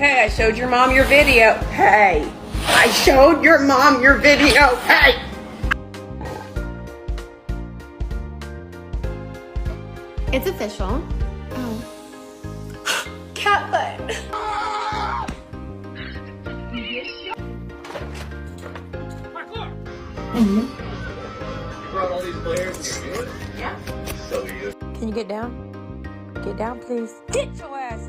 Hey, I showed your mom your video. Hey, I showed your mom your video. Hey. It's official. Oh. Cat butt. You brought all these players. Yeah. So good. Can you get down? Get down, please. Get your ass